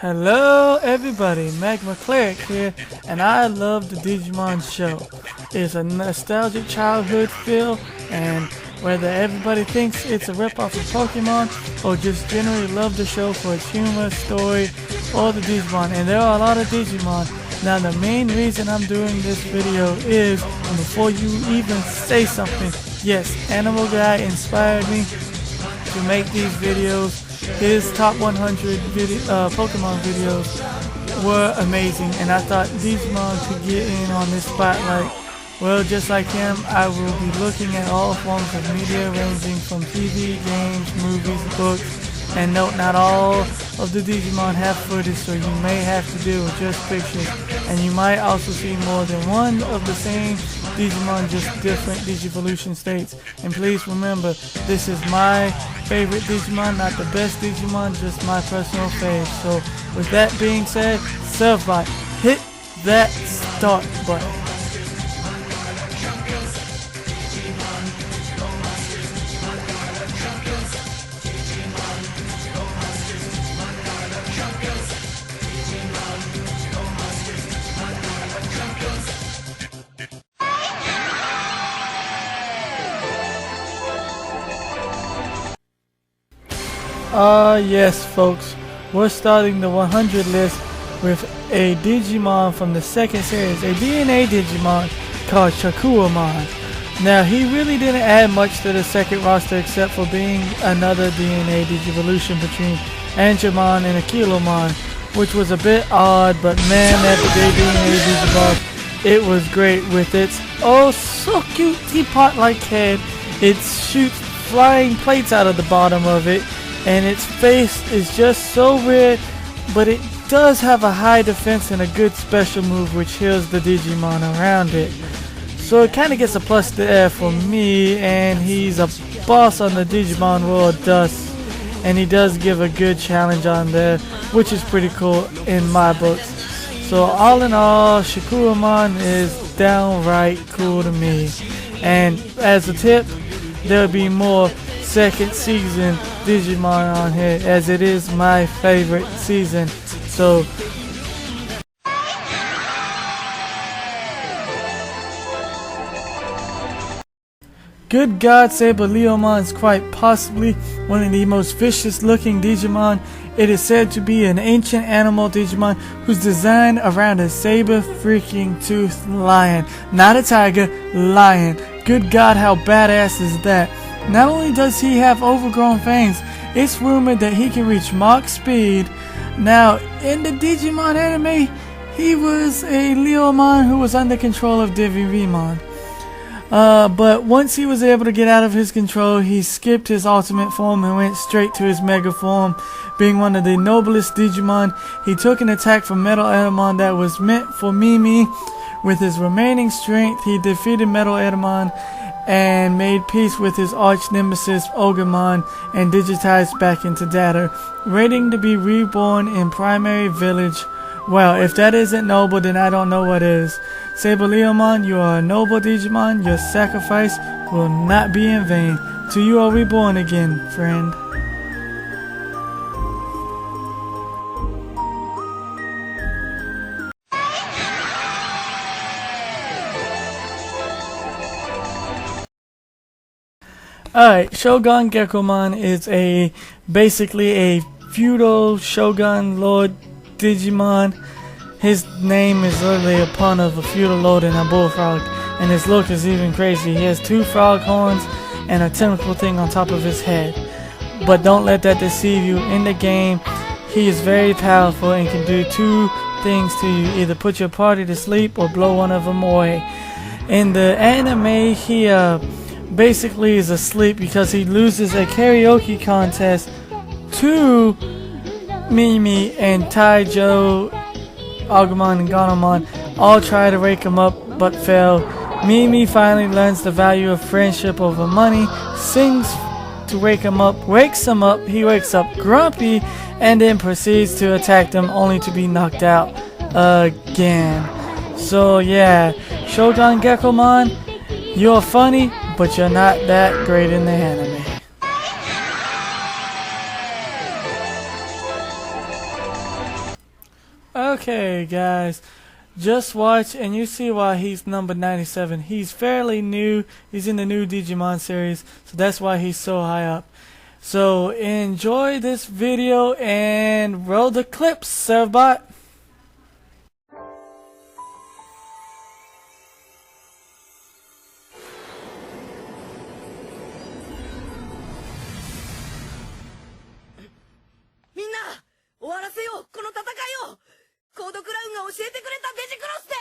Hello everybody, Magma here, and I love the Digimon show. It's a nostalgic childhood feel, and whether everybody thinks it's a ripoff of Pokemon or just generally love the show for its humor, story, or the Digimon, and there are a lot of Digimon. Now the main reason I'm doing this video is, and before you even say something, yes, Animal Guy inspired me to make these videos. His top 100 Pokemon videos were amazing, and I thought Digimon could get in on this spotlight. Well, just like him, I will be looking at all forms of media ranging from TV, games, movies, books, and note not all of the Digimon have footage, so you may have to deal with just pictures, and you might also see more than one of the same Digimon, just different Digivolution states. And please remember, this is my favorite Digimon, not the best Digimon, just my personal fave. So with that being said, Surfbot, hit that start button. Yes folks, we're starting the 100 list with a Digimon from the second series, a DNA Digimon called Shakuramon. Now he really didn't add much to the second roster except for being another DNA Digivolution between Angemon and Aquilomon, which was a bit odd, but man, that DNA Digimon, it was great with its oh so cute teapot-like head. It shoots flying plates out of the bottom of it, and its face is just so weird, but it does have a high defense and a good special move which heals the Digimon around it. So it kind of gets a plus there for me, and he's a boss on the Digimon World Dust, and he does give a good challenge on there, which is pretty cool in my books. So all in all, Shakuramon is downright cool to me. And as a tip, there'll be more second season Digimon on here, as it is my favorite season. So good God, Sableleomon is quite possibly one of the most vicious looking Digimon. It is said to be an ancient animal Digimon who's designed around a saber freaking toothed lion. Not a tiger, lion. Good God, how badass is that? Not only does he have overgrown fangs, it's rumored that he can reach Mach speed. Now, in the Digimon anime, he was a Leomon who was under control of Digimon. But once he was able to get out of his control, he skipped his ultimate form and went straight to his mega form. Being one of the noblest Digimon, he took an attack from Metal Edamon that was meant for Mimi. With his remaining strength, he defeated Metal Edamon and made peace with his arch nemesis Ogremon and digitized back into data, waiting to be reborn in Primary Village. Well, if that isn't noble, then I don't know what is. Sableleomon, you are a noble Digimon. Your sacrifice will not be in vain, till you are reborn again, friend. Alright, Shogun Gekkomon is basically a feudal Shogun Lord Digimon. His name is literally a pun of a feudal lord and a bullfrog, and his look is even crazy. He has two frog horns and a tentacle thing on top of his head. But don't let that deceive you. In the game, he is very powerful and can do two things to you: either put your party to sleep or blow one of them away. In the anime, he basically is asleep because he loses a karaoke contest to Mimi, and Taijo, Agumon, and Ganomon all try to wake him up but fail. Mimi finally learns the value of friendship over money, sings to wake him up, wakes him up, he wakes up grumpy, and then proceeds to attack them only to be knocked out again. So yeah, Shogun Gekkomon, you're funny, but you're not that great in the anime. Okay, guys. Just watch and you see why he's number 97. He's fairly new. He's in the new Digimon series, so that's why he's so high up. So enjoy this video and roll the clips, Servbot. みんな終わらせようこの戦いをコードクラウンが教えてくれたデジクロスで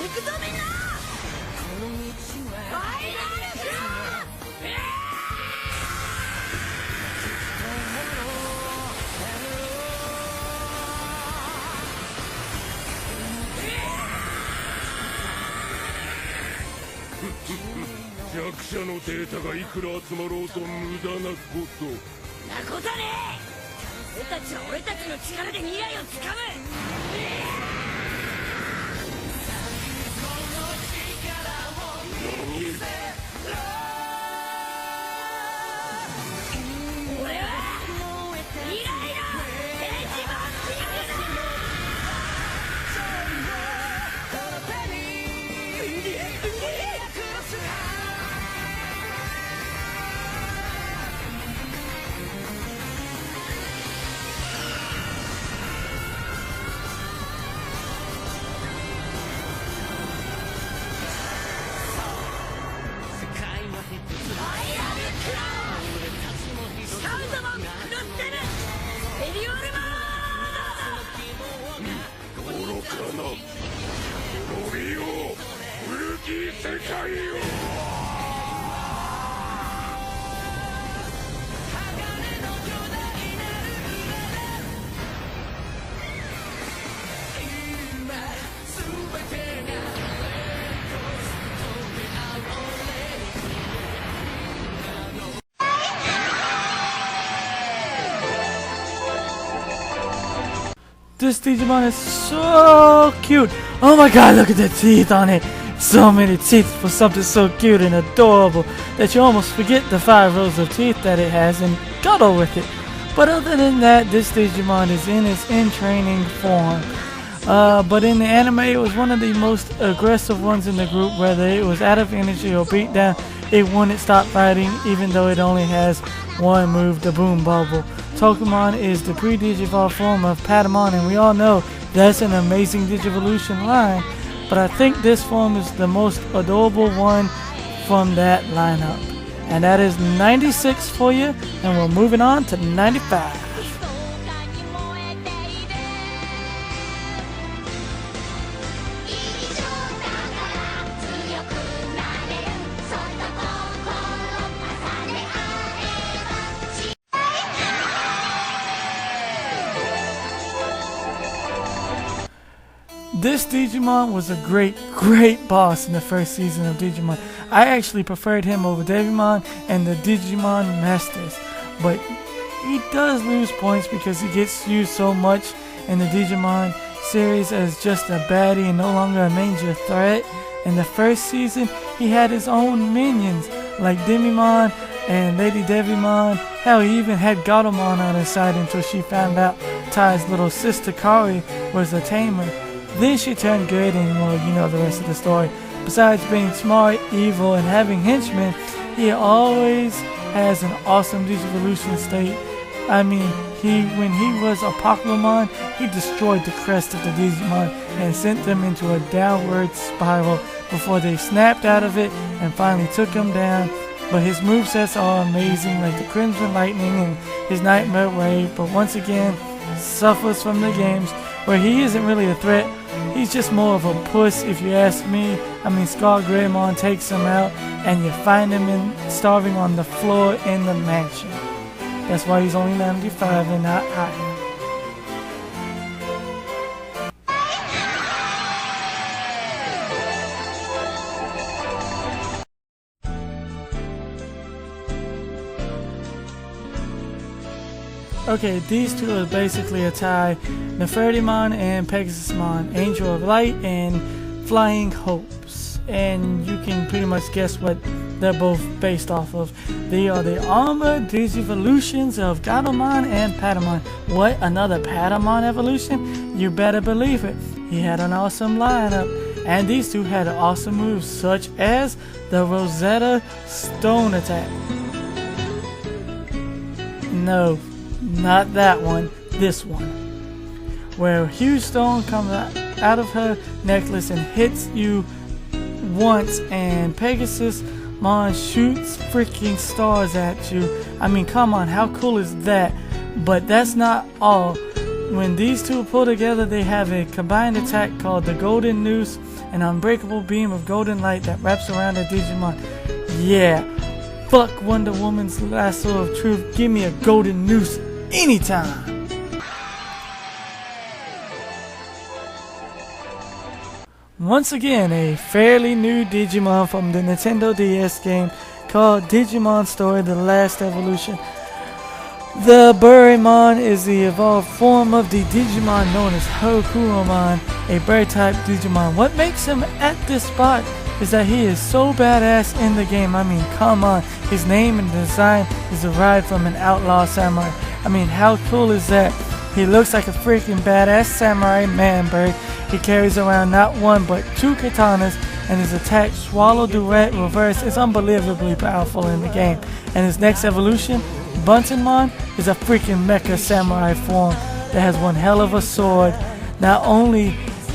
行くぞみんなファイナルフロー弱者のデータがいくら集まろうと無駄なこと。なことねえ。俺たちは俺たちの力で未来をつかむ。俺は未来のデジモンキングだ。愚かな滅びよ古き世界よ。This Digimon is so cute. Oh my god, look at the teeth on it. So many teeth for something so cute and adorable that you almost forget the 5 rows of teeth that it has and cuddle with it. But other than that, this Digimon is in its in-training form. But in the anime, it was one of the most aggressive ones in the group. Whether it was out of energy or beat down, it wouldn't stop fighting even though it only has one move, the Boom Bubble. Tokumon is the pre-Digivolve form of Patamon, and we all know that's an amazing Digivolution line, but I think this form is the most adorable one from that lineup. And that is 96 for you, and we're moving on to 95. This Digimon was a great boss in the first season of Digimon. I actually preferred him over Devimon and the Digimon Masters, but he does lose points because he gets used so much in the Digimon series as just a baddie and no longer a major threat. In the first season, he had his own minions like Demimon and Lady Devimon. Hell, he even had Gatomon on his side until she found out Tai's little sister Kari was a tamer. Then she turned good, and well, you know the rest of the story. Besides being smart, evil, and having henchmen, he always has an awesome Digivolution state. I mean, when he was a Pokemon, he destroyed the crest of the Digimon and sent them into a downward spiral before they snapped out of it and finally took him down. But his movesets are amazing, like the Crimson Lightning and his Nightmare Wave, but once again, suffers from the games where he isn't really a threat. He's just more of a puss if you ask me. I mean, Scar Greymon takes him out and you find him starving on the floor in the mansion. That's why he's only 95 and not higher. Okay, these two are basically a tie. Nefertimon and Pegasusmon, Angel of Light and Flying Hopes. And you can pretty much guess what they're both based off of. They are the armored digivolutions of Gatomon and Patamon. What? Another Patamon evolution? You better believe it. He had an awesome lineup. And these two had awesome moves such as the Rosetta Stone attack. No, not that one, this one. Where a huge stone comes out of her necklace and hits you once, and Pegasusmon shoots freaking stars at you. I mean, come on, how cool is that? But that's not all. When these two pull together, they have a combined attack called the Golden Noose, an unbreakable beam of golden light that wraps around a Digimon. Yeah, fuck Wonder Woman's lasso of truth. Give me a golden noose anytime. Once again, a fairly new Digimon from the Nintendo DS game called Digimon Story: The Last Evolution. The Burrymon is the evolved form of the Digimon known as Hokuromon, a bird-type Digimon. What makes him at this spot is that he is so badass in the game. I mean, come on. His name and design is derived from an outlaw samurai. I mean, how cool is that? He looks like a freaking badass samurai man bird. He carries around not one but two katanas, and his attack Swallow Duet Reverse is unbelievably powerful in the game. And his next evolution, Bunsenmon, is a freaking mecha samurai form that has one hell of a sword. Not only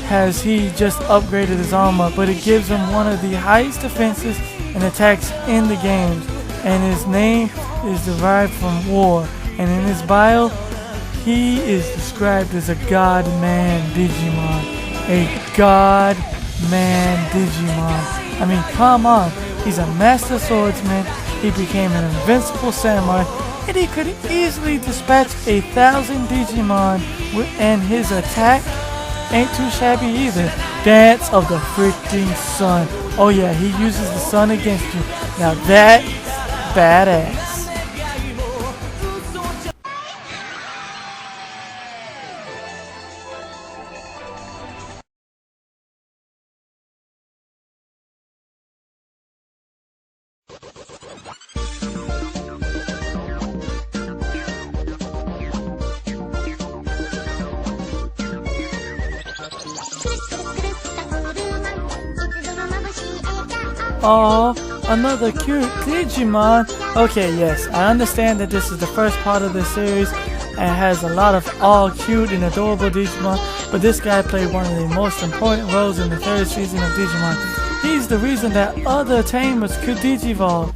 has he just upgraded his armor, but it gives him one of the highest defenses and attacks in the games. And his name is derived from war. And in his bio, he is described as a God-Man Digimon. A God-Man Digimon. I mean, come on. He's a master swordsman. He became an invincible samurai. And he could easily dispatch 1,000 Digimon. And his attack ain't too shabby either. Dance of the freaking sun. Oh yeah, he uses the sun against you. Now that's badass. Oh, another cute Digimon. Okay, yes, I understand that this is the first part of the series and has a lot of all cute and adorable Digimon, but this guy played one of the most important roles in the third season of Digimon. He's the reason that other tamers could Digivolve.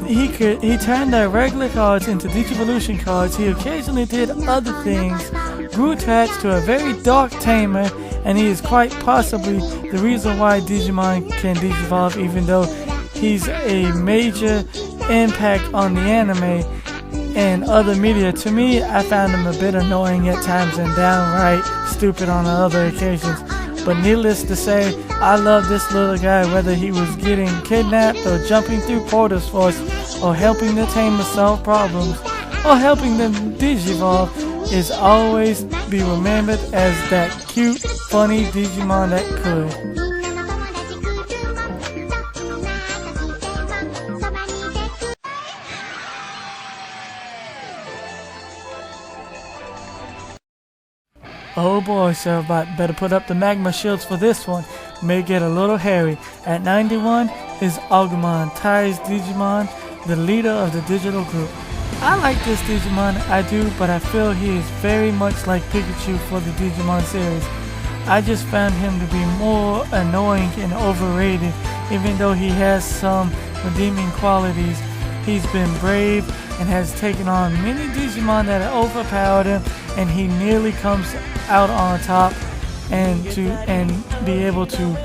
He turned their regular cards into Digivolution cards. He occasionally did other things, grew attached to a very dark tamer, and he is quite possibly the reason why Digimon can Digivolve, even though he's a major impact on the anime and other media. To me, I found him a bit annoying at times and downright stupid on other occasions. But needless to say, I love this little guy, whether he was getting kidnapped or jumping through portals for us, or helping the tamer solve problems, or helping them Digivolve, is always be remembered as that cute, funny Digimon that could. Oh boy, so better put up the Magma shields for this one. May get a little hairy. At 91 is Agumon, Tai's Digimon, the leader of the digital group. I like this Digimon, I do, but I feel he is very much like Pikachu for the Digimon series. I just found him to be more annoying and overrated, even though he has some redeeming qualities. He's been brave and has taken on many Digimon that have overpowered him, and he nearly comes out on top and be able to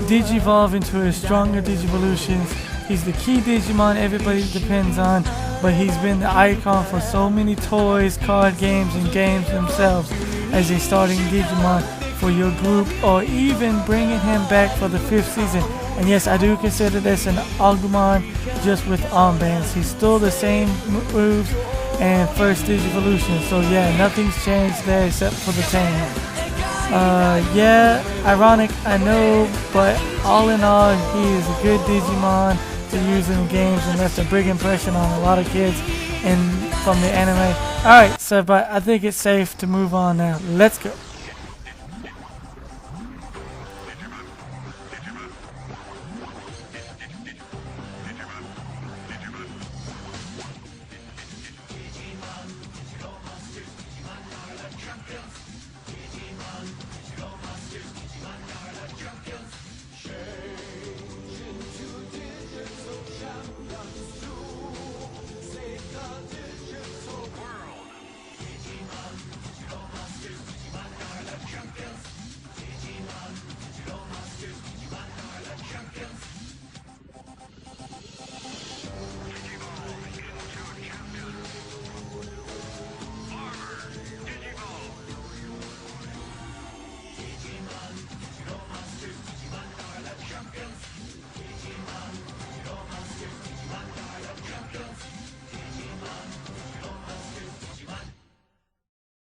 Digivolve into his stronger Digivolutions. He's the key Digimon everybody depends on, but he's been the icon for so many toys, card games, and games themselves as a starting Digimon for your group, or even bringing him back for the 5th season. And yes, I do consider this an Agumon just with armbands. He's still the same moves and first Digivolution. So yeah, nothing's changed there except for the tamer. Yeah, ironic, I know, but all in all, he is a good Digimon to use in games and left a big impression on a lot of kids from the anime. Alright, so but I think it's safe to move on now. Let's go.